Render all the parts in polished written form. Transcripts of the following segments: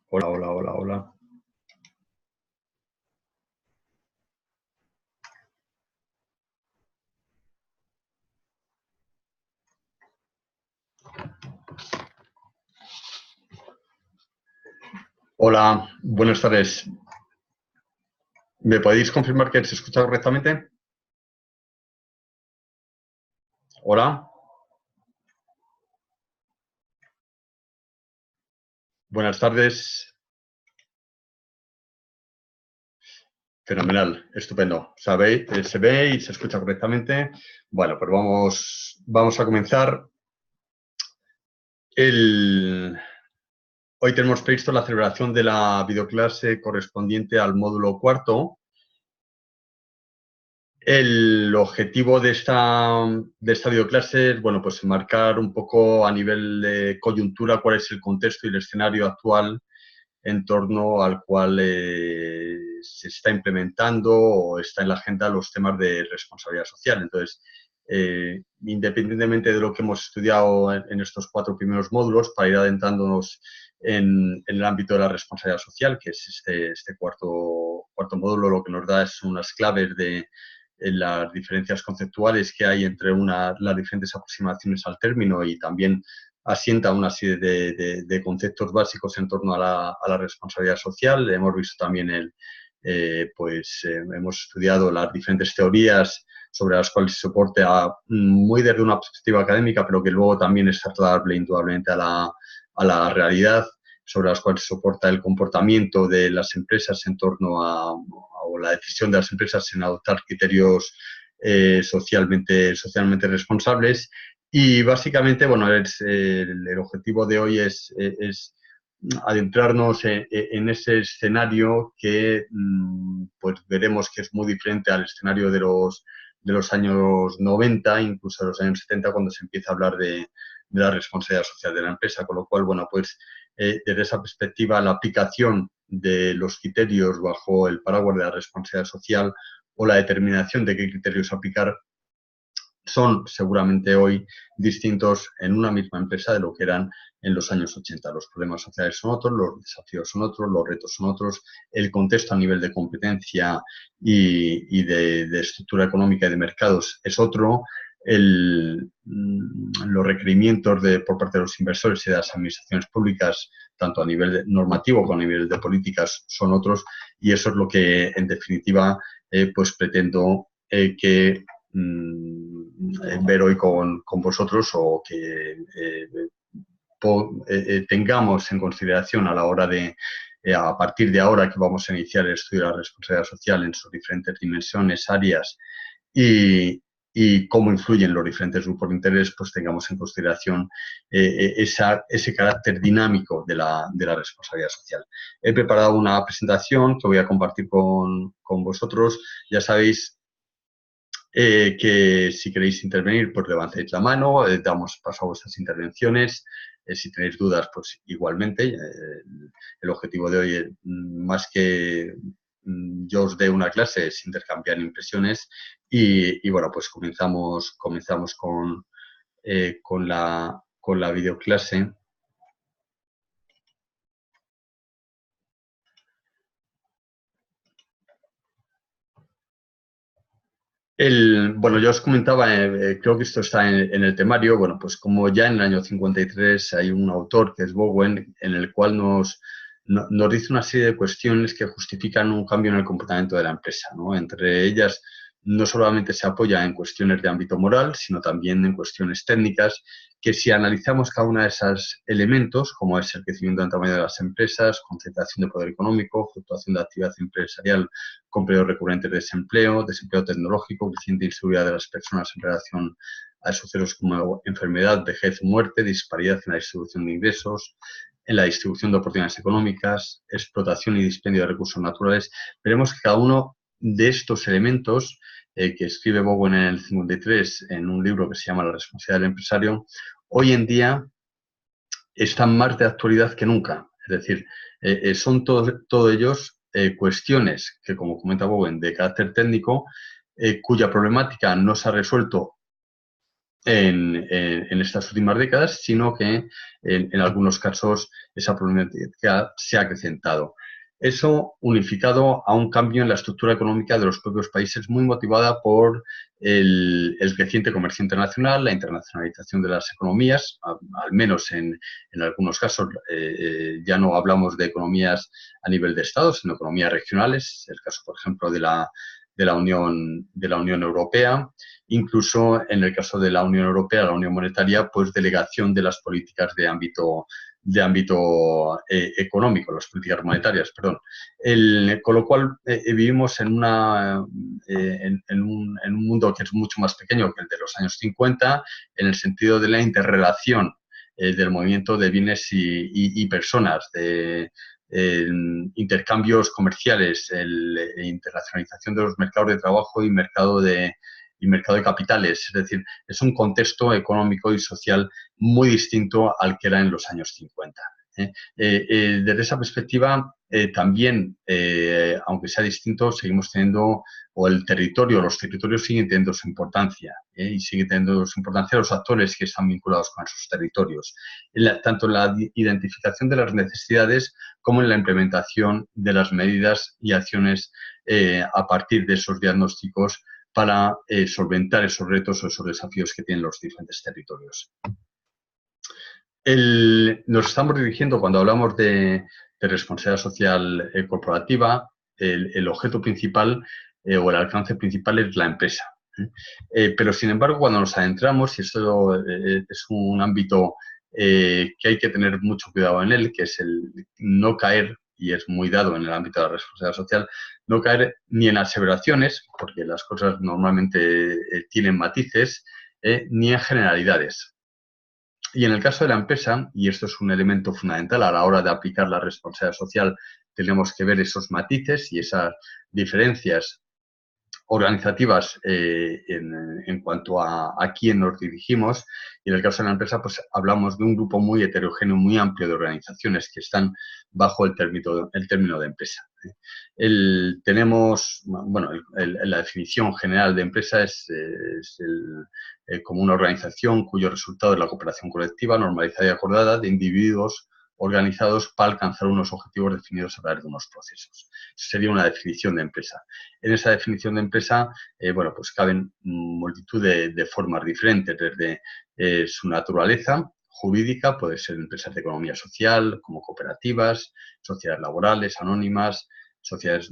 Hola, hola, hola, hola. Hola, buenas tardes. ¿Me podéis confirmar que se escucha correctamente? Hola. Buenas tardes. Fenomenal, estupendo. ¿Sabéis? ¿Se ve y se escucha correctamente? Bueno, pues vamos a comenzar. Hoy tenemos previsto la celebración de la videoclase correspondiente al módulo cuarto. El objetivo de esta videoclase es, bueno, pues marcar un poco a nivel de coyuntura cuál es el contexto y el escenario actual en torno al cual se está implementando o está en la agenda los temas de responsabilidad social. Entonces, independientemente de lo que hemos estudiado en estos 4 primeros módulos, para ir adentrándonos en el ámbito de la responsabilidad social, que es este cuarto módulo, lo que nos da es unas claves de las diferencias conceptuales que hay entre las diferentes aproximaciones al término y también asienta una serie de conceptos básicos en torno a la responsabilidad social. Hemos visto también hemos estudiado las diferentes teorías sobre las cuales se soporta muy desde una perspectiva académica, pero que luego también es trasladable indudablemente a la realidad, sobre las cuales se soporta el comportamiento de las empresas en torno o la decisión de las empresas en adoptar criterios socialmente responsables. Y básicamente, bueno, el objetivo de hoy es adentrarnos en ese escenario que pues veremos que es muy diferente al escenario de los años 90, incluso de los años 70, cuando se empieza a hablar de la responsabilidad social de la empresa. Con lo cual, bueno, pues desde esa perspectiva, la aplicación de los criterios bajo el paraguas de la responsabilidad social o la determinación de qué criterios aplicar son seguramente hoy distintos en una misma empresa de lo que eran en los años 80. Los problemas sociales son otros, los desafíos son otros, los retos son otros, el contexto a nivel de competencia y de estructura económica y de mercados es otro, los requerimientos por parte de los inversores y de las administraciones públicas, tanto a nivel normativo como a nivel de políticas, son otros, y eso es lo que, en definitiva, pues pretendo que ver hoy con vosotros, o que tengamos en consideración a la hora de, a partir de ahora que vamos a iniciar el estudio de la responsabilidad social en sus diferentes dimensiones, áreas y cómo influyen los diferentes grupos de interés, pues tengamos en consideración ese carácter dinámico de la responsabilidad social. He preparado una presentación que voy a compartir con vosotros. Ya sabéis que si queréis intervenir, pues levantéis la mano, damos paso a vuestras intervenciones. Si tenéis dudas, pues igualmente. El objetivo de hoy, más que yo os dé una clase, es intercambiar impresiones. Y bueno, pues comenzamos con la videoclase. Bueno, yo os comentaba, creo que esto está en el temario. Bueno, pues como ya en el año 53 hay un autor que es Bowen, en el cual nos dice una serie de cuestiones que justifican un cambio en el comportamiento de la empresa, ¿no? Entre ellas, no solamente se apoya en cuestiones de ámbito moral, sino también en cuestiones técnicas, que si analizamos cada uno de esos elementos, como es el crecimiento del tamaño de las empresas, concentración de poder económico, fluctuación de actividad empresarial con periodos recurrentes de desempleo tecnológico, creciente inseguridad de las personas en relación a sucesos como enfermedad, vejez, muerte, disparidad en la distribución de ingresos, en la distribución de oportunidades económicas, explotación y dispendio de recursos naturales. Veremos que cada uno de estos elementos que escribe Bowen en el 53 en un libro que se llama La responsabilidad del empresario, hoy en día están más de actualidad que nunca. Es decir, son todos ellos cuestiones que, como comenta Bowen, de carácter técnico, cuya problemática no se ha resuelto en estas últimas décadas, sino que en algunos casos esa problemática se ha acrecentado. Eso unificado a un cambio en la estructura económica de los propios países, muy motivada por el creciente comercio internacional, la internacionalización de las economías, al menos en algunos casos ya no hablamos de economías a nivel de Estado, sino economías regionales, el caso, por ejemplo, de la Unión Europea, incluso en el caso de la Unión Europea, la Unión Monetaria, pues delegación de las políticas de ámbito económico, las políticas monetarias, perdón. Con lo cual vivimos en un mundo que es mucho más pequeño que el de los años 50, en el sentido de la interrelación del movimiento de bienes y personas, de intercambios comerciales, la internacionalización de los mercados de trabajo y mercado de capitales. Es decir, es un contexto económico y social muy distinto al que era en los años 50. Desde esa perspectiva, también, aunque sea distinto, seguimos teniendo, o los territorios siguen teniendo su importancia, y siguen teniendo su importancia los actores que están vinculados con esos territorios, tanto en la identificación de las necesidades como en la implementación de las medidas y acciones a partir de esos diagnósticos para solventar esos retos o esos desafíos que tienen los diferentes territorios. Nos estamos dirigiendo, cuando hablamos de responsabilidad social corporativa, el objeto principal o el alcance principal es la empresa. Pero, sin embargo, cuando nos adentramos, y esto es un ámbito que hay que tener mucho cuidado en él, que es el no caer, y es muy dado en el ámbito de la responsabilidad social, no caer ni en aseveraciones, porque las cosas normalmente tienen matices, ni en generalidades. Y en el caso de la empresa, y esto es un elemento fundamental a la hora de aplicar la responsabilidad social, tenemos que ver esos matices y esas diferencias organizativas en cuanto a quién nos dirigimos. Y en el caso de la empresa, pues hablamos de un grupo muy heterogéneo, muy amplio de organizaciones que están bajo el término de empresa. Tenemos, bueno, la definición general de empresa es como una organización cuyo resultado es la cooperación colectiva, normalizada y acordada de individuos organizados para alcanzar unos objetivos definidos a través de unos procesos. Eso sería una definición de empresa. En esa definición de empresa, bueno, pues caben multitud de formas diferentes, desde su naturaleza jurídica, puede ser empresas de economía social, como cooperativas, sociedades laborales, anónimas, sociedades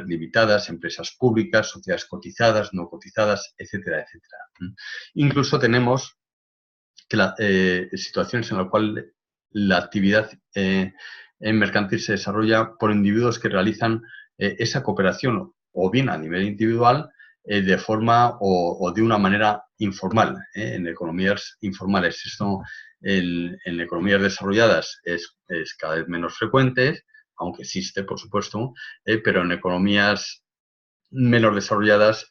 limitadas, empresas públicas, sociedades cotizadas, no cotizadas, etcétera, etcétera. Incluso tenemos situaciones en las cuales la actividad mercantil se desarrolla por individuos que realizan esa cooperación o bien a nivel individual de forma o de una manera informal, en economías informales. Esto en economías desarrolladas es cada vez menos frecuente, aunque existe, por supuesto, pero en economías menos desarrolladas,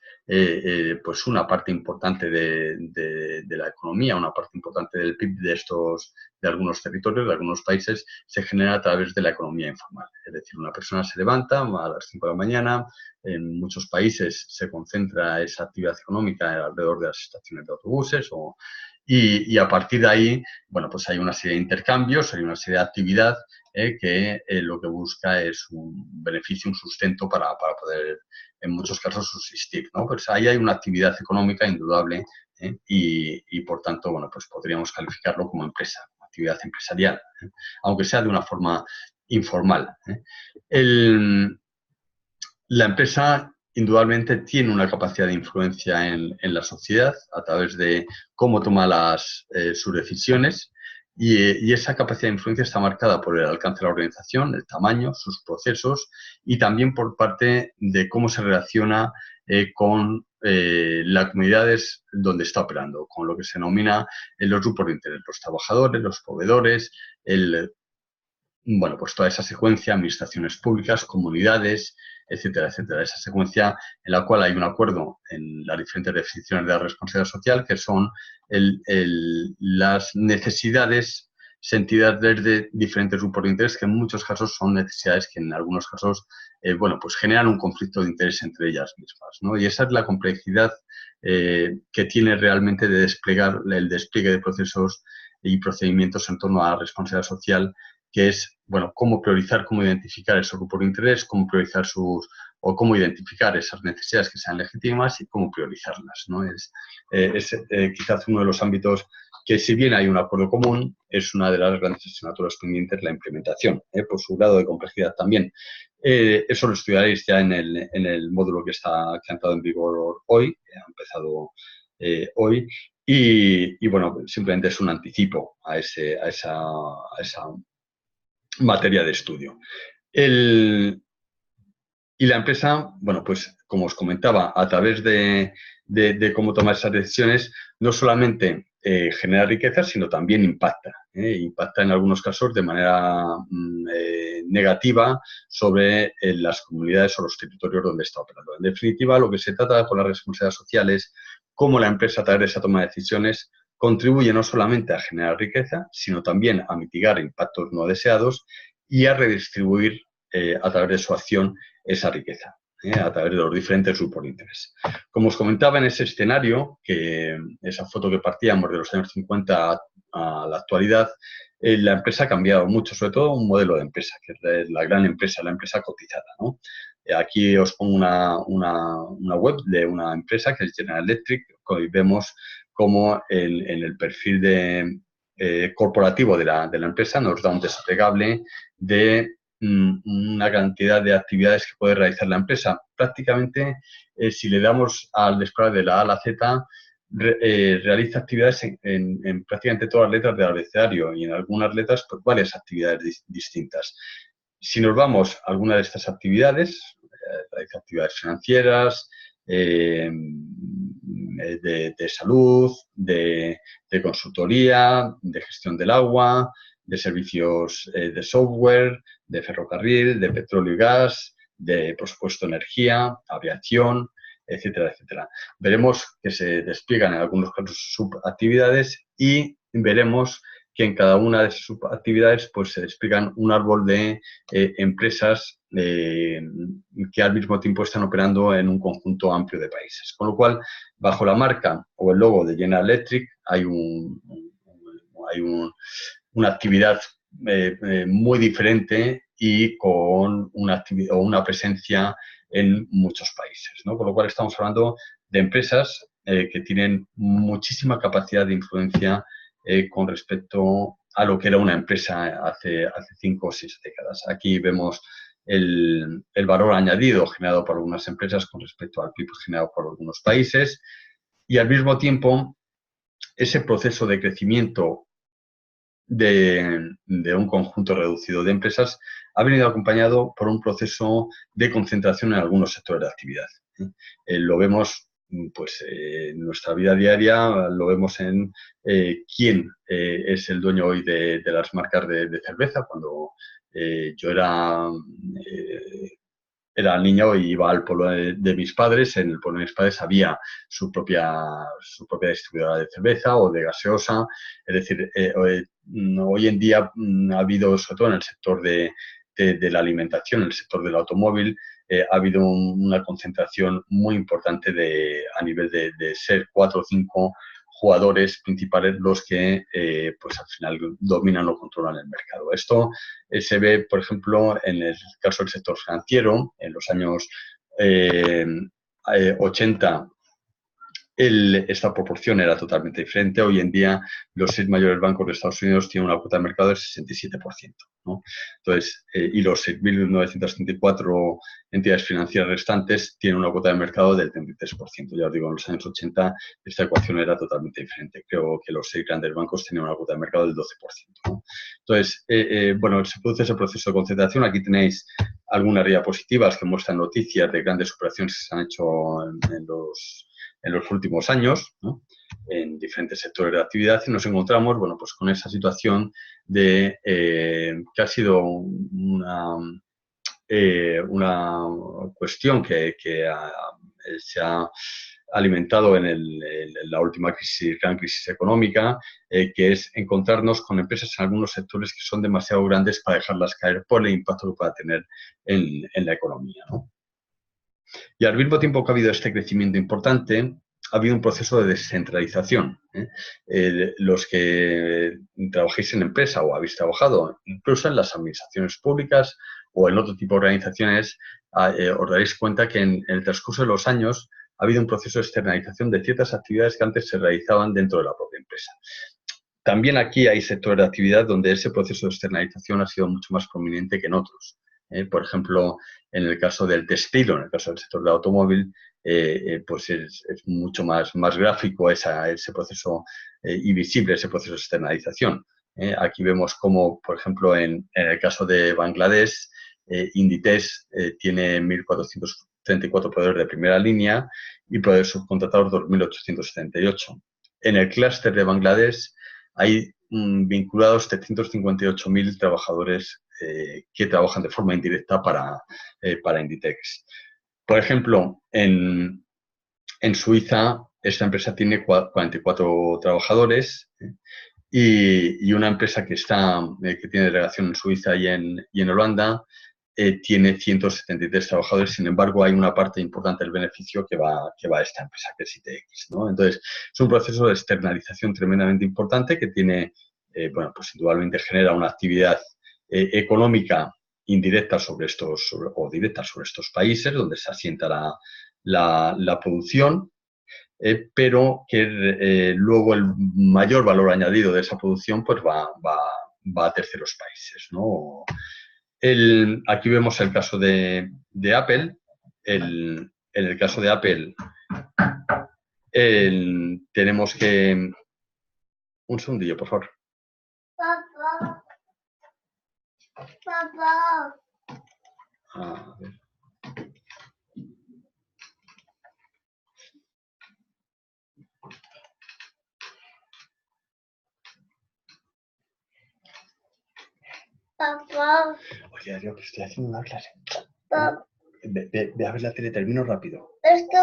pues una parte importante de la economía, una parte importante del PIB de algunos territorios, de algunos países, se genera a través de la economía informal. Es decir, una persona se levanta a las 5 de la mañana, en muchos países se concentra esa actividad económica alrededor de las estaciones de autobuses y a partir de ahí, bueno, pues hay una serie de intercambios, hay una serie de actividad que lo que busca es un beneficio, un sustento para poder, en muchos casos, subsistir, ¿no? Pues ahí hay una actividad económica indudable y, por tanto, bueno, pues podríamos calificarlo como empresa, actividad empresarial, aunque sea de una forma informal. La empresa indudablemente tiene una capacidad de influencia en la sociedad a través de cómo toma sus decisiones y esa capacidad de influencia está marcada por el alcance de la organización, el tamaño, sus procesos y también por parte de cómo se relaciona con las comunidades donde está operando, con lo que se denomina los grupos de interés, los trabajadores, los proveedores, bueno, pues toda esa secuencia, administraciones públicas, comunidades, etcétera, etcétera. Esa secuencia en la cual hay un acuerdo en las diferentes definiciones de la responsabilidad social, que son las necesidades entidades de diferentes grupos de interés que en muchos casos son necesidades que en algunos casos, bueno, pues generan un conflicto de interés entre ellas mismas, ¿no? Y esa es la complejidad que tiene realmente de desplegar el despliegue de procesos y procedimientos en torno a la responsabilidad social, que es, bueno, cómo priorizar, cómo identificar esos grupos de interés, cómo priorizar o cómo identificar esas necesidades que sean legítimas y cómo priorizarlas, ¿no? Es quizás uno de los ámbitos que, si bien hay un acuerdo común, es una de las grandes asignaturas pendientes la implementación, por su grado de complejidad también. Eso lo estudiaréis ya en el módulo que ha entrado en vigor hoy, que ha empezado hoy, y, bueno, simplemente es un anticipo a esa materia de estudio. Y la empresa, bueno, pues como os comentaba, a través de cómo tomar esas decisiones, no solamente genera riqueza, sino también impacta. Impacta en algunos casos de manera negativa sobre las comunidades o los territorios donde está operando. En definitiva, lo que se trata con las responsabilidades sociales es cómo la empresa, a través de esa toma de decisiones, contribuye no solamente a generar riqueza, sino también a mitigar impactos no deseados y a redistribuir a través de su acción esa riqueza, a través de los diferentes grupos de interés. Como os comentaba, en ese escenario, esa foto que partíamos de los años 50 a la actualidad, la empresa ha cambiado mucho, sobre todo un modelo de empresa, que es la gran empresa, la empresa cotizada, ¿no? Aquí os pongo una web de una empresa que es General Electric, y vemos cómo en el perfil corporativo de la empresa nos da un desplegable de una cantidad de actividades que puede realizar la empresa. Prácticamente, si le damos al desplegable de la A a la Z, realiza actividades en prácticamente todas las letras del abecedario y en algunas letras, pues, varias actividades distintas. Si nos vamos a alguna de estas actividades, realiza actividades financieras, de salud, de consultoría, de gestión del agua, de servicios de software, de ferrocarril, de petróleo y gas, de, por supuesto, energía, aviación, etcétera, etcétera. Veremos que se despliegan en algunos casos subactividades y veremos que en cada una de esas subactividades pues, se despliegan un árbol de empresas que al mismo tiempo están operando en un conjunto amplio de países. Con lo cual, bajo la marca o el logo de General Electric hay una actividad muy diferente y con una presencia en muchos países, ¿no? Con lo cual estamos hablando de empresas que tienen muchísima capacidad de influencia con respecto a lo que era una empresa hace 5 o 6 décadas. Aquí vemos el valor añadido generado por algunas empresas con respecto al PIB generado por algunos países y al mismo tiempo ese proceso de crecimiento de un conjunto reducido de empresas ha venido acompañado por un proceso de concentración en algunos sectores de actividad. Lo vemos pues, en nuestra vida diaria, lo vemos en quién es el dueño hoy de las marcas de cerveza. Cuando yo era niño y iba al pueblo de mis padres. En el pueblo de mis padres había su propia distribuidora de cerveza o de gaseosa. Es decir, hoy en día ha habido, sobre todo en el sector de la alimentación, en el sector del automóvil, ha habido una concentración muy importante a nivel de ser 4 o 5 jugadores principales los que pues al final dominan o controlan el mercado. Esto se ve, por ejemplo, en el caso del sector financiero. En los años 80 esta proporción era totalmente diferente. Hoy en día los 6 mayores bancos de Estados Unidos tienen una cuota de mercado del 67%, ¿no? Entonces, y los 6.974 entidades financieras restantes tienen una cuota de mercado del 33%. Ya os digo, en los años 80 esta ecuación era totalmente diferente. Creo que los 6 grandes bancos tenían una cuota de mercado del 12%, ¿no? Entonces, bueno, se produce ese proceso de concentración. Aquí tenéis algunas diapositivas que muestran noticias de grandes operaciones que se han hecho en los últimos años, ¿no? En diferentes sectores de actividad, y nos encontramos, bueno, pues con esa situación de que ha sido una cuestión que se ha alimentado en la última gran crisis económica, que es encontrarnos con empresas en algunos sectores que son demasiado grandes para dejarlas caer por el impacto que pueda tener en la economía, ¿no? Y al mismo tiempo que ha habido este crecimiento importante, ha habido un proceso de descentralización. Los que trabajéis en empresa o habéis trabajado incluso en las administraciones públicas o en otro tipo de organizaciones, os daréis cuenta que en el transcurso de los años ha habido un proceso de externalización de ciertas actividades que antes se realizaban dentro de la propia empresa. También aquí hay sectores de actividad donde ese proceso de externalización ha sido mucho más prominente que en otros. Por ejemplo, en el caso del textil o en el caso del sector del automóvil, pues es mucho más gráfico ese proceso y visible ese proceso de externalización. Aquí vemos cómo, por ejemplo, en el caso de Bangladesh, Inditex tiene 1.434 proveedores de primera línea y proveedores subcontratados 2.878. En el clúster de Bangladesh hay vinculados 358.000 trabajadores que trabajan de forma indirecta para Inditex. Por ejemplo, en Suiza, esta empresa tiene 44 trabajadores y una empresa que tiene delegación en Suiza y en Holanda tiene 173 trabajadores. Sin embargo, hay una parte importante del beneficio que va a esta empresa, que es ITX, ¿no? Entonces, es un proceso de externalización tremendamente importante que tiene, bueno, pues indudablemente genera una actividad económica indirecta o directa sobre estos países donde se asienta la producción, pero que luego el mayor valor añadido de esa producción pues va a terceros países, ¿no? Aquí vemos el caso de Apple. En el caso de Apple tenemos que... Un segundillo, por favor. Papá. Papá. A ver. Papá. Oye, Darío, que estoy haciendo una clase. Papá. Ve a ver la tele, termino rápido. Es que,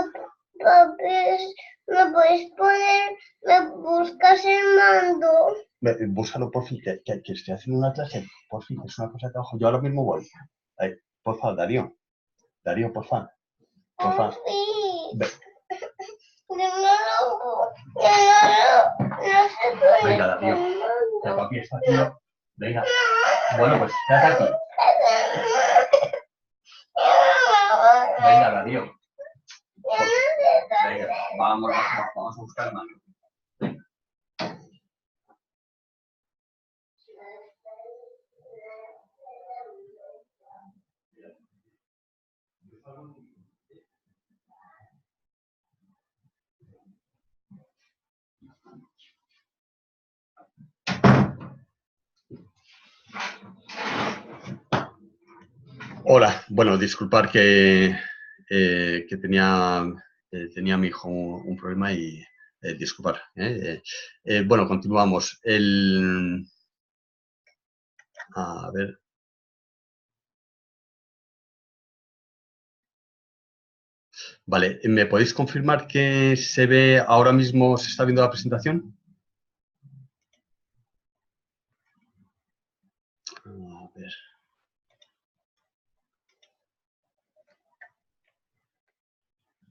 papi, ¿me puedes poner, me buscas el mando? Búscalo, por fin, que estoy haciendo una clase. Por fin, es una cosa de trabajo. Yo ahora mismo voy. Por favor, Darío. Darío, por favor. Por favor. Sí. Ve. Yo no sé poner Venga, Darío. el mando. El papi está haciendo... Venga. Bueno, pues quédate aquí. Venga, Darío. Venga, vamos a buscar el mando. Hola, bueno, disculpar que tenía mi hijo un problema y disculpar. Bueno, continuamos. A ver. Vale, ¿me podéis confirmar que se ve ahora mismo, se está viendo la presentación? A ver.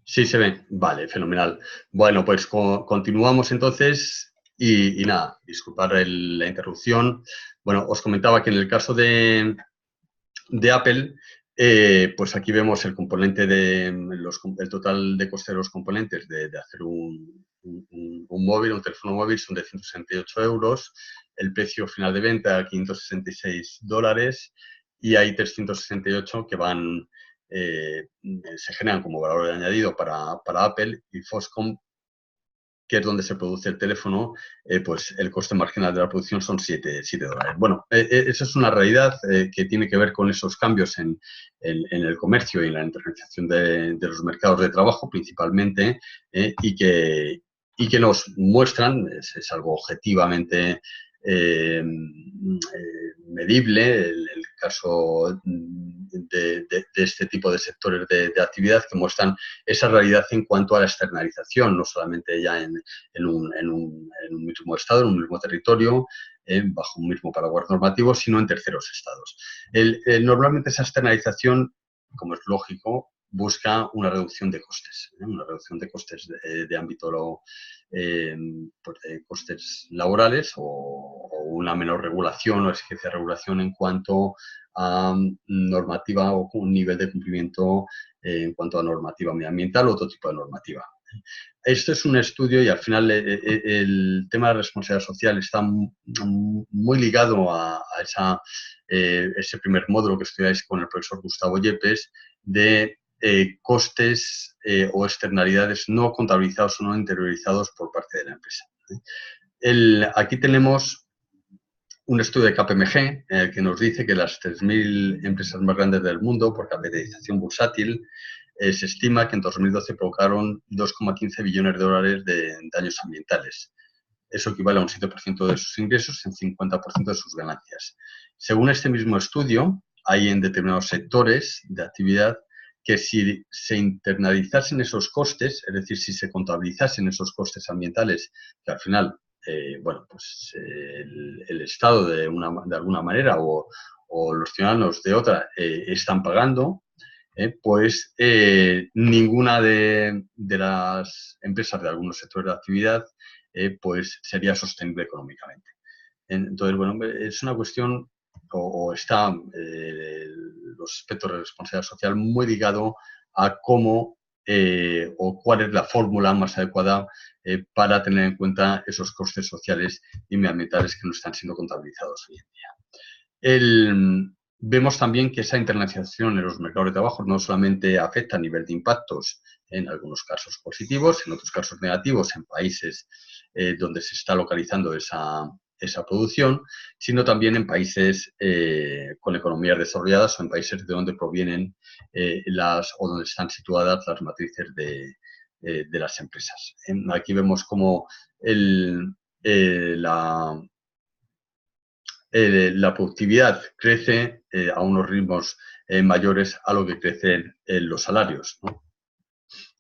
Sí, se ve. Vale, fenomenal. Bueno, pues continuamos entonces y nada, disculpar la interrupción. Bueno, os comentaba que en el caso de Apple, pues aquí vemos el componente el total de coste de los componentes de hacer un móvil, un teléfono móvil, son de 168 euros. El precio final de venta, $566, y hay 368 que se generan como valor añadido para Apple, y Foxconn, que es donde se produce el teléfono, pues el coste marginal de la producción son $7. Bueno, esa es una realidad que tiene que ver con esos cambios en el comercio y en la internacionalización de los mercados de trabajo principalmente, y que nos muestran, es algo objetivamente medible, el caso de este tipo de sectores de actividad que muestran esa realidad en cuanto a la externalización, no solamente ya en un mismo estado, en un mismo territorio, bajo un mismo paraguas normativo, sino en terceros estados. Normalmente esa externalización, como es lógico, busca una reducción de costes, una reducción de costes de ámbito, pues de costes laborales o una menor regulación o exigencia de regulación en cuanto a normativa o un nivel de cumplimiento en cuanto a normativa medioambiental o otro tipo de normativa. Esto es un estudio y al final el tema de la responsabilidad social está muy ligado a ese primer módulo que estudiáis con el profesor Gustavo Yepes de costes o externalidades no contabilizados o no interiorizados por parte de la empresa. Aquí tenemos un estudio de KPMG que nos dice que las 3.000 empresas más grandes del mundo, por capitalización bursátil, se estima que en 2012 provocaron 2,15 billones de dólares de daños ambientales. Eso equivale a un 7% de sus ingresos y un 50% de sus ganancias. Según este mismo estudio, hay en determinados sectores de actividad que si se internalizasen esos costes, es decir, si se contabilizasen esos costes ambientales, que al final, bueno, pues el Estado de alguna manera o los ciudadanos de otra están pagando, pues ninguna de las empresas de algunos sectores de actividad pues sería sostenible económicamente. Entonces, bueno, es una cuestión o está los aspectos de responsabilidad social muy ligado a cómo o cuál es la fórmula más adecuada para tener en cuenta esos costes sociales y medioambientales que no están siendo contabilizados hoy en día. Vemos también que esa internacionalización en los mercados de trabajo no solamente afecta a nivel de impactos, en algunos casos positivos, en otros casos negativos, en países donde se está localizando esa producción, sino también en países con economías desarrolladas o en países de donde provienen o donde están situadas las matrices de las empresas. Aquí vemos cómo la productividad crece a unos ritmos mayores a lo que crecen los salarios, ¿no?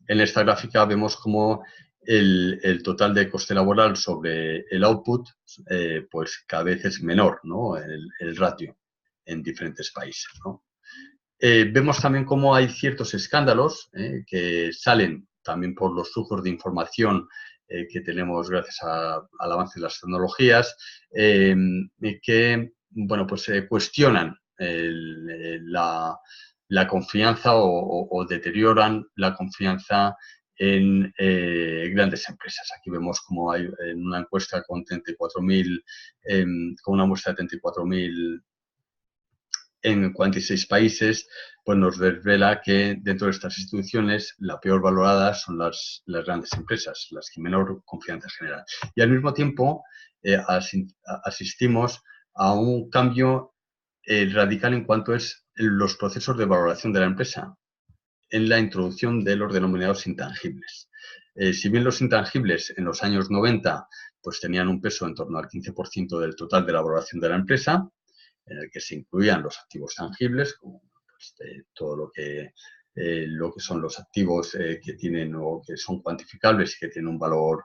En esta gráfica vemos cómo el total de coste laboral sobre el output pues cada vez es menor, ¿no? El ratio en diferentes países, ¿no? Vemos también cómo hay ciertos escándalos que salen también por los flujos de información que tenemos gracias al avance de las tecnologías, que bueno, pues, cuestionan la confianza o deterioran la confianza en grandes empresas. Aquí vemos como hay en una encuesta con 34.000, con una muestra de 34.000 en 46 países, pues nos desvela que dentro de estas instituciones la peor valorada son las grandes empresas, las que menor confianza generan. Y al mismo tiempo asistimos a un cambio radical en cuanto es los procesos de valoración de la empresa en la introducción de los denominados intangibles. Si bien los intangibles en los años 90 pues tenían un peso en torno al 15% del total de la valoración de la empresa, en el que se incluían los activos tangibles, como pues, todo lo que son los activos que tienen o que son cuantificables y que tienen un valor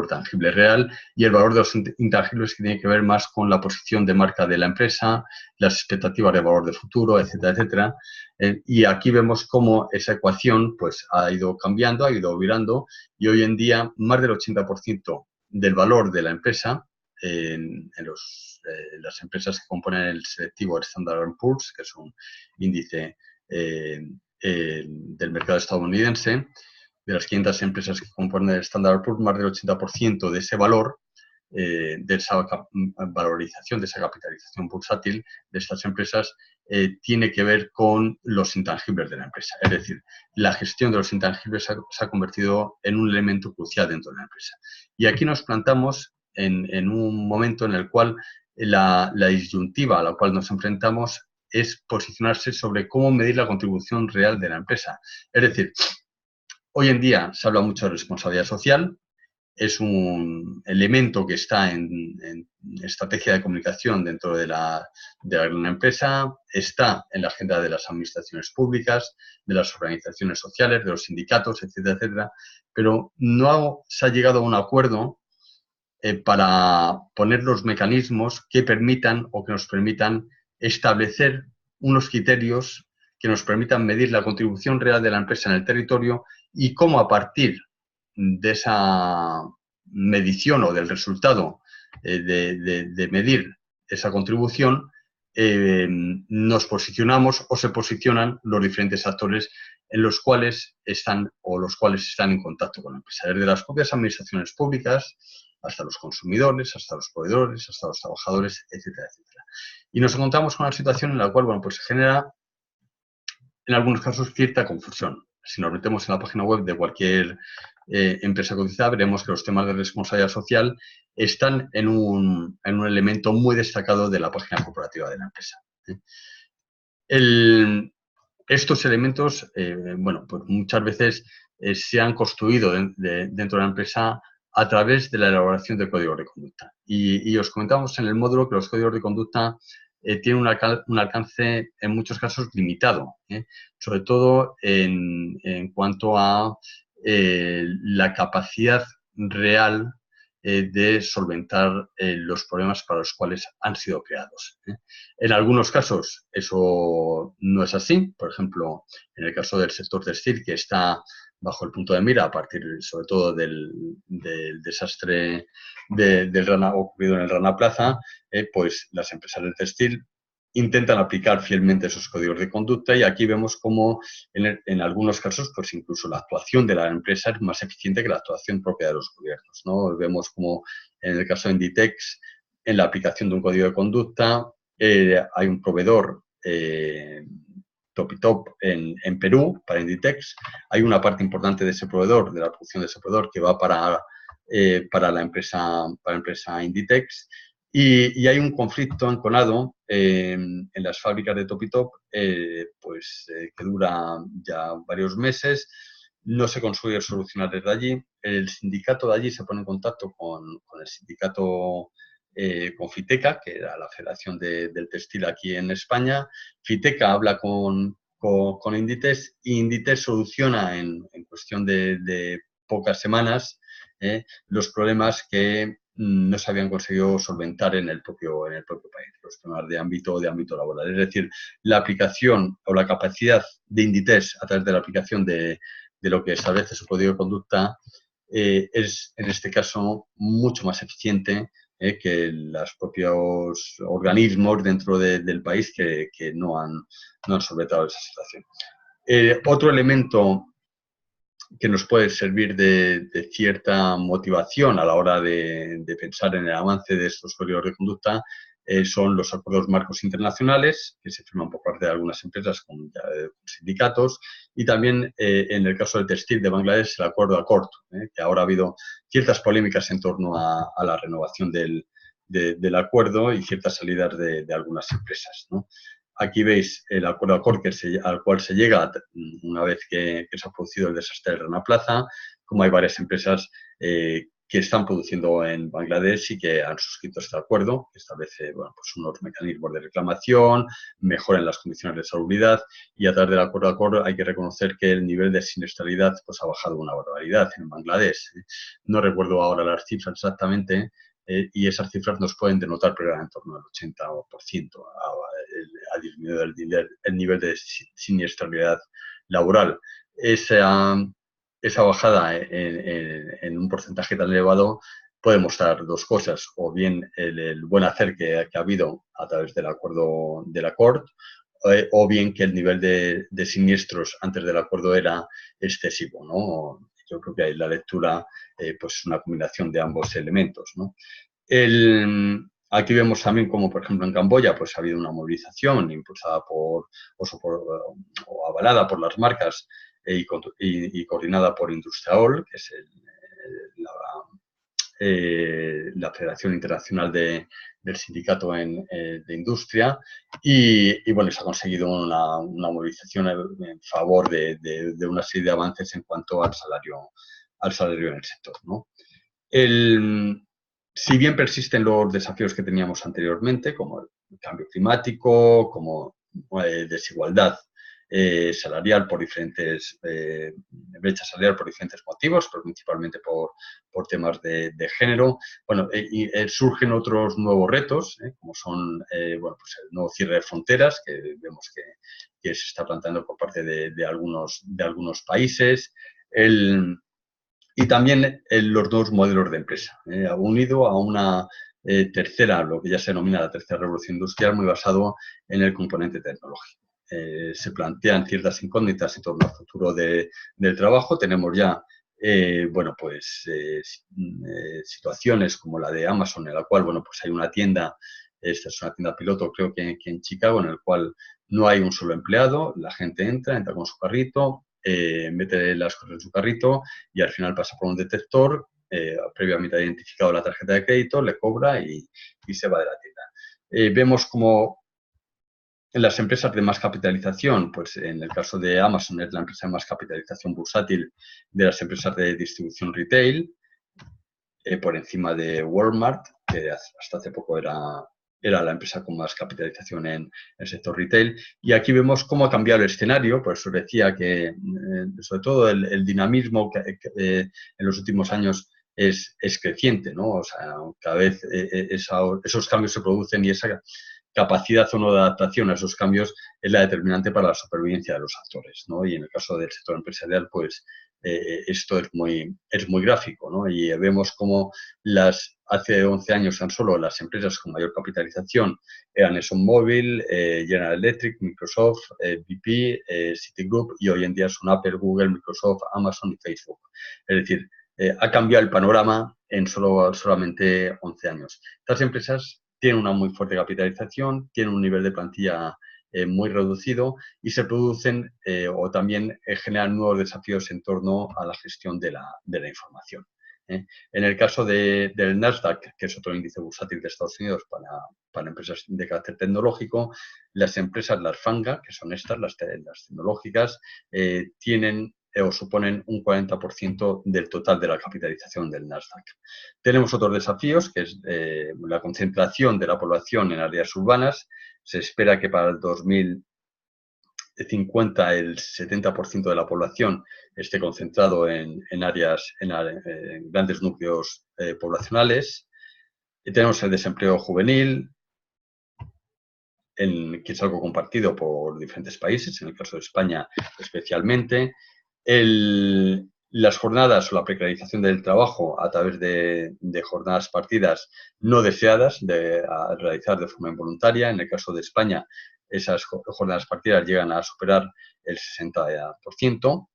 tangible real, y el valor de los intangibles que tiene que ver más con la posición de marca de la empresa, las expectativas de valor de futuro, etcétera, etcétera. Y aquí vemos cómo esa ecuación pues, ha ido cambiando, ha ido virando, y hoy en día más del 80% del valor de la empresa en las empresas que componen el selectivo Standard & Poor's, que es un índice del mercado estadounidense. De las 500 empresas que componen el Standard & Poor's, más del 80% de ese valor, de esa valorización, de esa capitalización bursátil de estas empresas, tiene que ver con los intangibles de la empresa. Es decir, la gestión de los intangibles se ha convertido en un elemento crucial dentro de la empresa. Y aquí nos plantamos en un momento en el cual la disyuntiva a la cual nos enfrentamos es posicionarse sobre cómo medir la contribución real de la empresa. Es decir, hoy en día se habla mucho de responsabilidad social es un elemento que está en estrategia de comunicación dentro de la gran empresa, está en la agenda de las administraciones públicas, de las organizaciones sociales, de los sindicatos, etcétera, etcétera, pero no se ha llegado a un acuerdo para poner los mecanismos que permitan o que nos permitan establecer unos criterios que nos permitan medir la contribución real de la empresa en el territorio y cómo a partir de esa medición o del resultado de medir esa contribución, nos posicionamos o se posicionan los diferentes actores en los cuales están o los cuales están en contacto con la empresa, desde las propias administraciones públicas hasta los consumidores, hasta los proveedores, hasta los trabajadores, etcétera, etcétera. Y nos encontramos con una situación en la cual, bueno, pues se genera en algunos casos cierta confusión. Si nos metemos en la página web de cualquier empresa cotizada, veremos que los temas de responsabilidad social están en un elemento muy destacado de la página corporativa de la empresa. Estos elementos, bueno, pues muchas veces se han construido dentro de la empresa a través de la elaboración de códigos de conducta. Y os comentamos en el módulo que los códigos de conducta tienen un alcance en muchos casos limitado, sobre todo en cuanto a la capacidad real de solventar los problemas para los cuales han sido creados. En algunos casos eso no es así, por ejemplo, en el caso del sector textil, que está bajo el punto de mira a partir sobre todo del desastre del Rana, ocurrido en el Rana Plaza, pues las empresas del textil intentan aplicar fielmente esos códigos de conducta y aquí vemos cómo en algunos casos pues incluso la actuación de la empresa es más eficiente que la actuación propia de los gobiernos, ¿no? Vemos como en el caso de Inditex, en la aplicación de un código de conducta, hay un proveedor Topitop en Perú, para Inditex. Hay una parte importante de ese proveedor, de la producción de ese proveedor, que va para la empresa Inditex. Y hay un conflicto enconado en las fábricas de Topitop que dura ya varios meses. No se consigue solucionar desde allí. El sindicato de allí se pone en contacto con el sindicato, con FITECA, que era la Federación del Textil aquí en España. FITECA habla con Inditex y Inditex soluciona en cuestión de pocas semanas los problemas que no se habían conseguido solventar en el propio país, los problemas de ámbito laboral. Es decir, la aplicación o la capacidad de Inditex a través de la aplicación de lo que establece su código de conducta es, en este caso, mucho más eficiente que los propios organismos dentro del país que no han solventado esa situación. Otro elemento que nos puede servir de cierta motivación a la hora de pensar en el avance de estos códigos de conducta son los acuerdos marcos internacionales que se firman por parte de algunas empresas con sindicatos y también en el caso del textil de Bangladesh el acuerdo Accord, que ahora ha habido ciertas polémicas en torno a la renovación del acuerdo y ciertas salidas de algunas empresas, ¿no? Aquí veis el acuerdo Accord al cual se llega una vez que se ha producido el desastre de Rana Plaza, como hay varias empresas que están produciendo en Bangladesh y que han suscrito este acuerdo, que establece pues unos mecanismos de reclamación, mejoran las condiciones de salubridad y a través del acuerdo Accord hay que reconocer que el nivel de siniestralidad pues, ha bajado una barbaridad en Bangladesh. No recuerdo ahora las cifras exactamente, y esas cifras nos pueden denotar pero en torno al 80% ha disminuido el nivel de siniestralidad laboral. Esa bajada en un porcentaje tan elevado puede mostrar dos cosas, o bien el buen hacer que ha habido a través del acuerdo del Accord, o bien que el nivel de siniestros antes del acuerdo era excesivo, ¿no? Yo creo que ahí la lectura pues es una combinación de ambos elementos, ¿no? Aquí vemos también como, por ejemplo, en Camboya pues, ha habido una movilización impulsada o avalada por las marcas y coordinada por Industriaol, que es la Federación Internacional del Sindicato de Industria, y bueno, se ha conseguido una movilización en favor de una serie de avances en cuanto al salario en el sector, ¿no? Si bien persisten los desafíos que teníamos anteriormente, como el cambio climático, como desigualdad salarial por diferentes, brecha salarial por diferentes motivos, pero principalmente por temas de género, bueno, surgen otros nuevos retos, como son, bueno, pues el nuevo cierre de fronteras, que vemos que se está planteando por parte de algunos países, y también los dos modelos de empresa, unido a una tercera, lo que ya se denomina la tercera revolución industrial, muy basado en el componente tecnológico. Se plantean ciertas incógnitas en torno al futuro del trabajo. Tenemos ya, bueno, pues situaciones como la de Amazon, en la cual, bueno, pues hay una tienda, esta es una tienda piloto, creo que en Chicago, en el cual no hay un solo empleado, la gente entra con su carrito, mete las cosas en su carrito y al final pasa por un detector, previamente identificado la tarjeta de crédito, le cobra y se va de la tienda. Vemos como en las empresas de más capitalización, pues en el caso de Amazon es la empresa de más capitalización bursátil de las empresas de distribución retail, por encima de Walmart, que hasta hace poco era la empresa con más capitalización en el sector retail. Y aquí vemos cómo ha cambiado el escenario, por eso decía que, sobre todo, el dinamismo que en los últimos años es creciente, ¿no? O sea, cada vez esos cambios se producen y esa capacidad o no de adaptación a esos cambios es la determinante para la supervivencia de los actores, ¿no? Y en el caso del sector empresarial, pues esto es muy gráfico, ¿no? Y vemos cómo hace 11 años tan solo las empresas con mayor capitalización eran ExxonMobil, General Electric, Microsoft, BP, Citigroup, y hoy en día son Apple, Google, Microsoft, Amazon y Facebook. Es decir, ha cambiado el panorama en solamente 11 años. Estas empresas tienen una muy fuerte capitalización, tienen un nivel de plantilla muy reducido y se producen o también generan nuevos desafíos en torno a la gestión de la información. En el caso del Nasdaq, que es otro índice bursátil de Estados Unidos para empresas de carácter tecnológico, las empresas, las FANGA, que son estas, las tecnológicas, tienen o suponen un 40% del total de la capitalización del Nasdaq. Tenemos otros desafíos, que es la concentración de la población en áreas urbanas. Se espera que para el 2050 el 70% de la población esté concentrado en grandes núcleos poblacionales. Y tenemos el desempleo juvenil, que es algo compartido por diferentes países, en el caso de España especialmente. Las jornadas o la precarización del trabajo a través de jornadas partidas no deseadas, a realizar de forma involuntaria. En el caso de España, esas jornadas partidas llegan a superar el 60%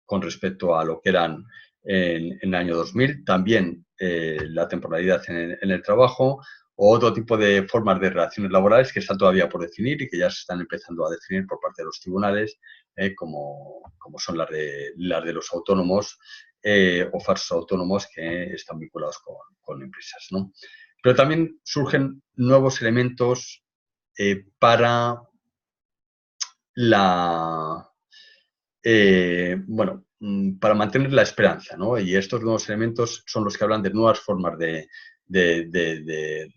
con respecto a lo que eran en el año 2000. También la temporalidad en el trabajo o otro tipo de formas de relaciones laborales que están todavía por definir y que ya se están empezando a definir por parte de los tribunales, como son las de los autónomos o falsos autónomos que están vinculados con empresas, ¿no? Pero también surgen nuevos elementos para para mantener la esperanza, ¿no? Y estos nuevos elementos son los que hablan de nuevas formas de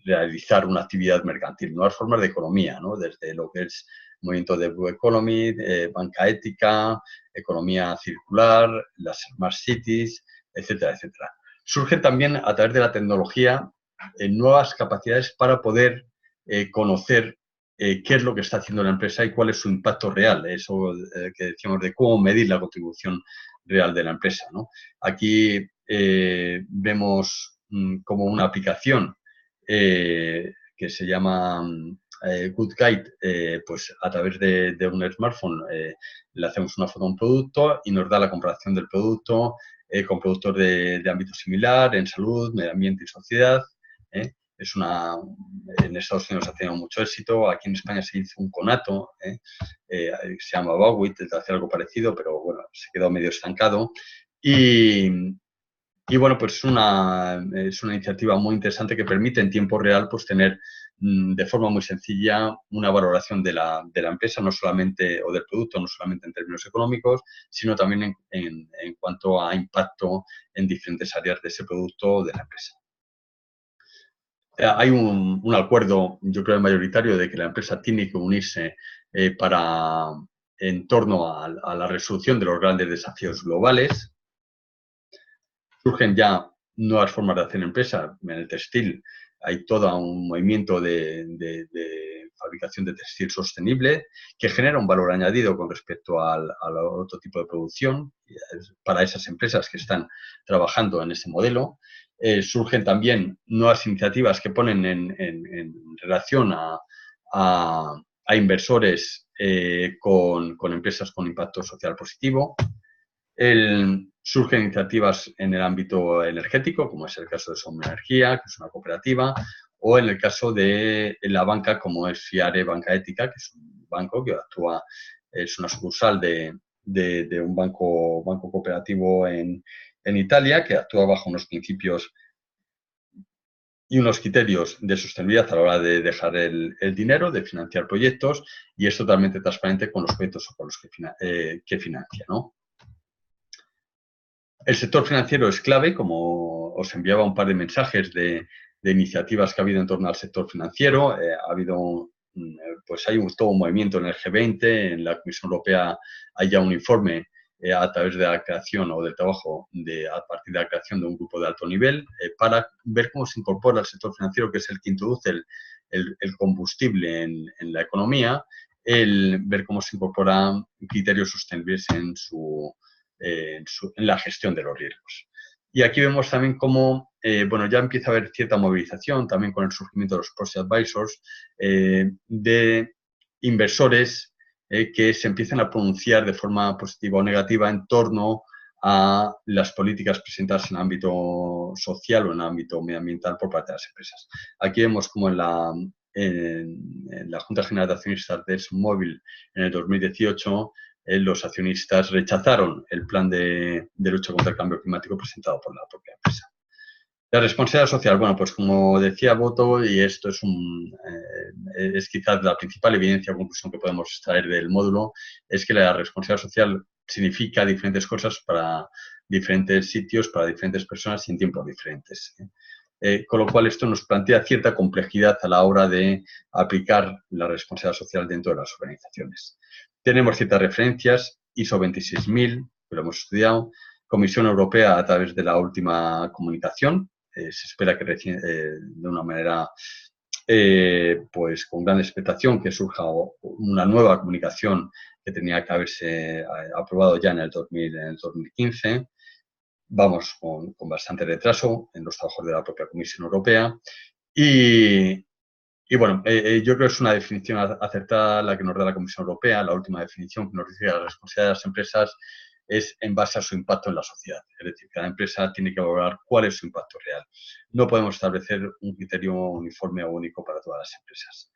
realizar una actividad mercantil, nuevas formas de economía, ¿no? Desde lo que es movimiento de Blue Economy, banca ética, economía circular, las Smart Cities, etcétera, etcétera. Surgen también a través de la tecnología nuevas capacidades para poder conocer qué es lo que está haciendo la empresa y cuál es su impacto real, eso que decíamos de cómo medir la contribución real de la empresa, ¿no? Aquí vemos como una aplicación que se llama Good Guide, pues a través de un smartphone le hacemos una foto a un producto y nos da la comparación del producto con productos de ámbito similar, en salud, medio ambiente y sociedad. En Estados Unidos ha tenido mucho éxito, aquí en España se hizo un conato, se llama Bowit, de hacer algo parecido, pero bueno, se quedó medio estancado. Y Y bueno, pues es una iniciativa muy interesante que permite en tiempo real pues tener de forma muy sencilla una valoración de la empresa, no solamente, o del producto, no solamente en términos económicos, sino también en cuanto a impacto en diferentes áreas de ese producto o de la empresa. Hay un acuerdo, yo creo, mayoritario de que la empresa tiene que unirse en torno a la resolución de los grandes desafíos globales. Surgen ya nuevas formas de hacer empresa. En el textil hay todo un movimiento de fabricación de textil sostenible que genera un valor añadido con respecto al otro tipo de producción para esas empresas que están trabajando en ese modelo. Surgen también nuevas iniciativas que ponen en relación a inversores con empresas con impacto social positivo. Surgen iniciativas en el ámbito energético, como es el caso de Som Energía, que es una cooperativa, o en el caso de la banca, como es Fiare Banca Ética, que es un banco que actúa, es una sucursal de un banco cooperativo en Italia, que actúa bajo unos principios y unos criterios de sostenibilidad a la hora de dejar el dinero, de financiar proyectos, y es totalmente transparente con los proyectos con los que financia, ¿no? El sector financiero es clave, como os enviaba un par de mensajes de iniciativas que ha habido en torno al sector financiero. Ha habido, pues hay todo un movimiento en el G20, en la Comisión Europea hay ya un informe a través de la creación o del trabajo a partir de la creación de un grupo de alto nivel para ver cómo se incorpora el sector financiero, que es el que introduce el combustible en la economía, ver cómo se incorporan criterios sostenibles en la gestión de los riesgos. Y aquí vemos también cómo, bueno, ya empieza a haber cierta movilización también con el surgimiento de los proxy advisors, de inversores que se empiezan a pronunciar de forma positiva o negativa en torno a las políticas presentadas en el ámbito social o en el ámbito medioambiental por parte de las empresas. Aquí vemos como en la Junta General de Accionistas de ExxonMobil en el 2018 los accionistas rechazaron el plan de lucha contra el cambio climático presentado por la propia empresa. La responsabilidad social, bueno, pues como decía Boto, y esto es quizás la principal evidencia o conclusión que podemos extraer del módulo, es que la responsabilidad social significa diferentes cosas para diferentes sitios, para diferentes personas y en tiempos diferentes. Con lo cual esto nos plantea cierta complejidad a la hora de aplicar la responsabilidad social dentro de las organizaciones. Tenemos ciertas referencias, ISO 26000, que lo hemos estudiado, Comisión Europea a través de la última comunicación, se espera que de una manera pues con gran expectación que surja una nueva comunicación que tenía que haberse aprobado ya en el 2015. Vamos con bastante retraso en los trabajos de la propia Comisión Europea. Y bueno, yo creo que es una definición acertada la que nos da la Comisión Europea, la última definición que nos dice que la responsabilidad de las empresas es en base a su impacto en la sociedad. Es decir, cada empresa tiene que valorar cuál es su impacto real. No podemos establecer un criterio uniforme o único para todas las empresas.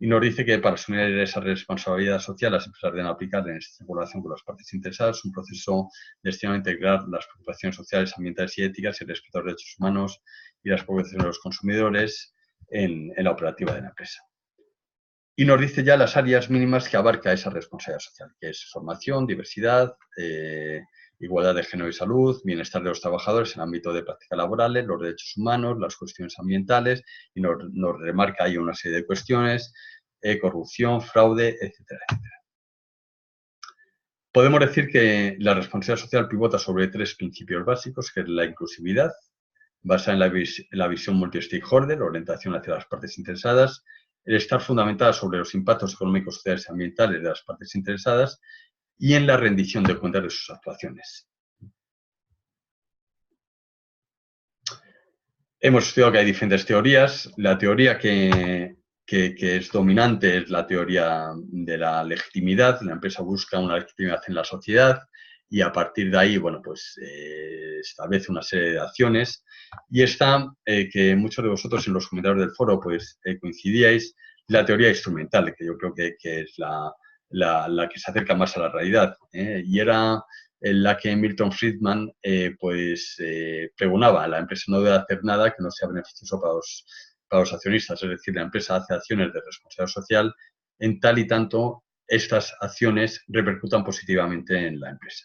Y nos dice que para asumir esa responsabilidad social, las empresas deben aplicar en esta colaboración con las partes interesadas un proceso destinado a integrar las preocupaciones sociales, ambientales y éticas y el respeto a los derechos humanos y las preocupaciones de los consumidores en la operativa de la empresa. Y nos dice ya las áreas mínimas que abarca esa responsabilidad social, que es formación, diversidad, igualdad de género y salud, bienestar de los trabajadores en el ámbito de prácticas laborales, los derechos humanos, las cuestiones ambientales, y nos remarca ahí una serie de cuestiones, corrupción, fraude, etcétera, etcétera. Podemos decir que la responsabilidad social pivota sobre tres principios básicos, que es la inclusividad, basada en la visión multi-stakeholder, orientación hacia las partes interesadas, el estar fundamentada sobre los impactos económicos, sociales y ambientales de las partes interesadas y en la rendición de cuentas de sus actuaciones. Hemos estudiado que hay diferentes teorías. La teoría que es dominante es la teoría de la legitimidad. La empresa busca una legitimidad en la sociedad y a partir de ahí, bueno, pues establece una serie de acciones. Y esta, que muchos de vosotros en los comentarios del foro pues coincidíais, la teoría instrumental, que yo creo que es la que se acerca más a la realidad. Y era en la que Milton Friedman pregonaba: la empresa no debe hacer nada que no sea beneficioso para los accionistas, es decir, la empresa hace acciones de responsabilidad social en tal y tanto estas acciones repercutan positivamente en la empresa.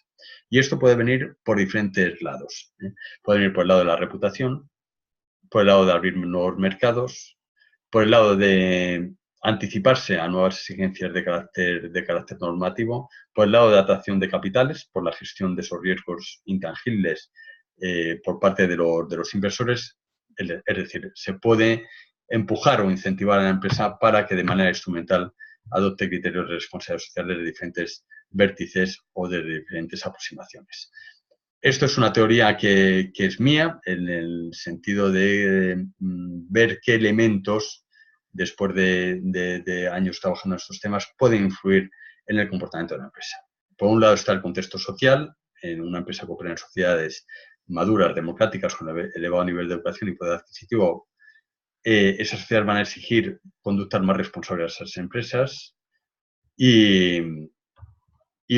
Y esto puede venir por diferentes lados. Puede venir por el lado de la reputación, por el lado de abrir nuevos mercados, por el lado de anticiparse a nuevas exigencias de carácter normativo, por el lado de atracción de capitales, por la gestión de esos riesgos intangibles por parte de los inversores. Es decir, se puede empujar o incentivar a la empresa para que de manera instrumental adopte criterios de responsabilidad social desde diferentes vértices o desde diferentes aproximaciones. Esto es una teoría que es mía, en el sentido de ver qué elementos, después de años trabajando en estos temas, pueden influir en el comportamiento de una empresa. Por un lado está el contexto social. En una empresa que opera en sociedades maduras, democráticas, con elevado nivel de educación y poder adquisitivo, esas sociedades van a exigir conductas más responsables a esas empresas. Y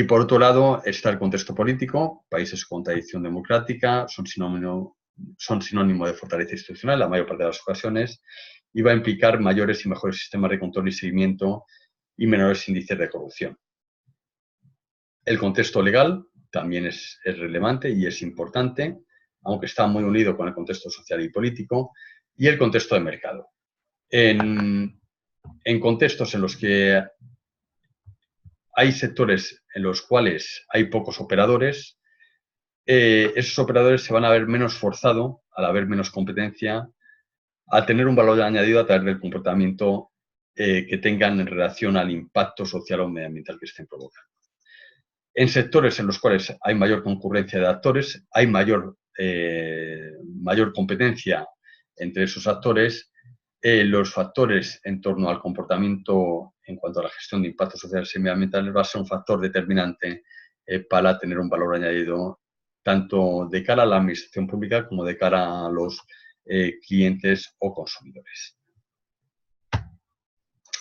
por otro lado está el contexto político. Países con tradición democrática son sinónimo de fortaleza institucional en la mayor parte de las ocasiones, y va a implicar mayores y mejores sistemas de control y seguimiento y menores índices de corrupción. El contexto legal también es relevante y es importante, aunque está muy unido con el contexto social y político, y el contexto de mercado. En contextos en los que hay sectores en los cuales hay pocos operadores, esos operadores se van a ver menos forzados, al haber menos competencia, a tener un valor añadido a través del comportamiento que tengan en relación al impacto social o medioambiental que estén provocando. En sectores en los cuales hay mayor concurrencia de actores, hay mayor competencia entre esos actores, los factores en torno al comportamiento en cuanto a la gestión de impactos sociales y medioambientales va a ser un factor determinante para tener un valor añadido tanto de cara a la administración pública como de cara a los clientes o consumidores.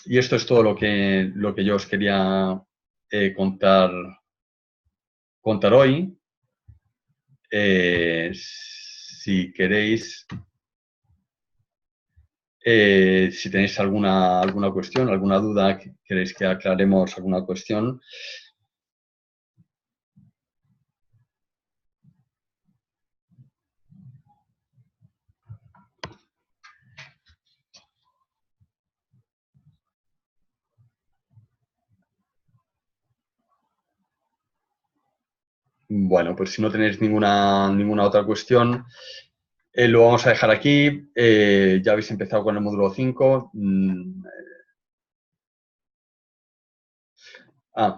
Y esto es todo lo que yo os quería contar hoy. Si queréis, si tenéis alguna cuestión, alguna duda, queréis que aclaremos alguna cuestión. Bueno, pues si no tenéis ninguna otra cuestión, lo vamos a dejar aquí. Ya habéis empezado con el módulo 5.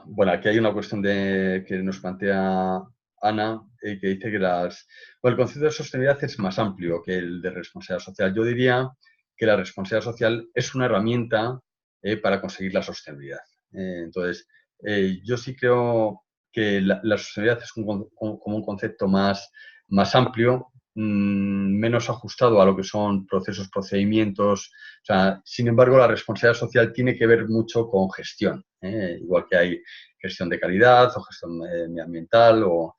Bueno, aquí hay una cuestión que nos plantea Ana, que dice que el concepto de sostenibilidad es más amplio que el de responsabilidad social. Yo diría que la responsabilidad social es una herramienta para conseguir la sostenibilidad. Entonces, yo sí creo que la sostenibilidad es como un concepto más amplio, menos ajustado a lo que son procesos, procedimientos. O sea, sin embargo, la responsabilidad social tiene que ver mucho con gestión, igual que hay gestión de calidad o gestión medioambiental o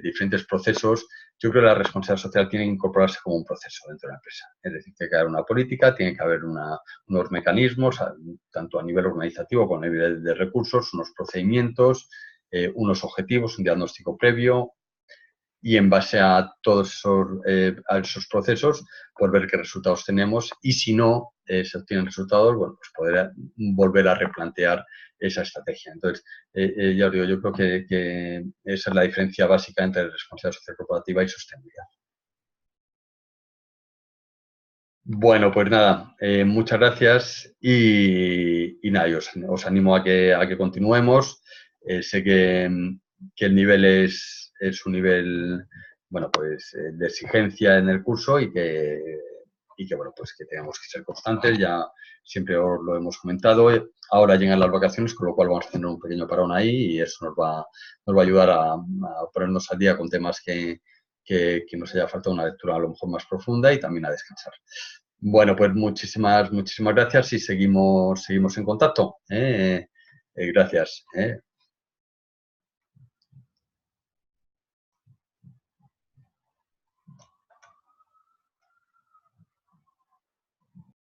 diferentes procesos. Yo creo que la responsabilidad social tiene que incorporarse como un proceso dentro de la empresa. Es decir, tiene que haber una política, tiene que haber unos mecanismos, tanto a nivel organizativo como a nivel de recursos, unos procedimientos, unos objetivos, un diagnóstico previo, y en base a todos esos procesos, por ver qué resultados tenemos, y si no se obtienen resultados, bueno, pues poder volver a replantear esa estrategia. Entonces, ya os digo, yo creo que esa es la diferencia básica entre responsabilidad social corporativa y sostenibilidad. Bueno, pues nada, muchas gracias y nada, os animo a que continuemos. Sé que el nivel es un nivel, bueno, pues de exigencia en el curso y que bueno, pues que tenemos que ser constantes. Ya siempre os lo hemos comentado. Ahora llegan las vacaciones, con lo cual vamos a tener un pequeño parón ahí y eso nos va a ayudar a ponernos al día con temas que nos haya faltado una lectura a lo mejor más profunda y también a descansar. Bueno, pues muchísimas gracias y seguimos en contacto. Gracias.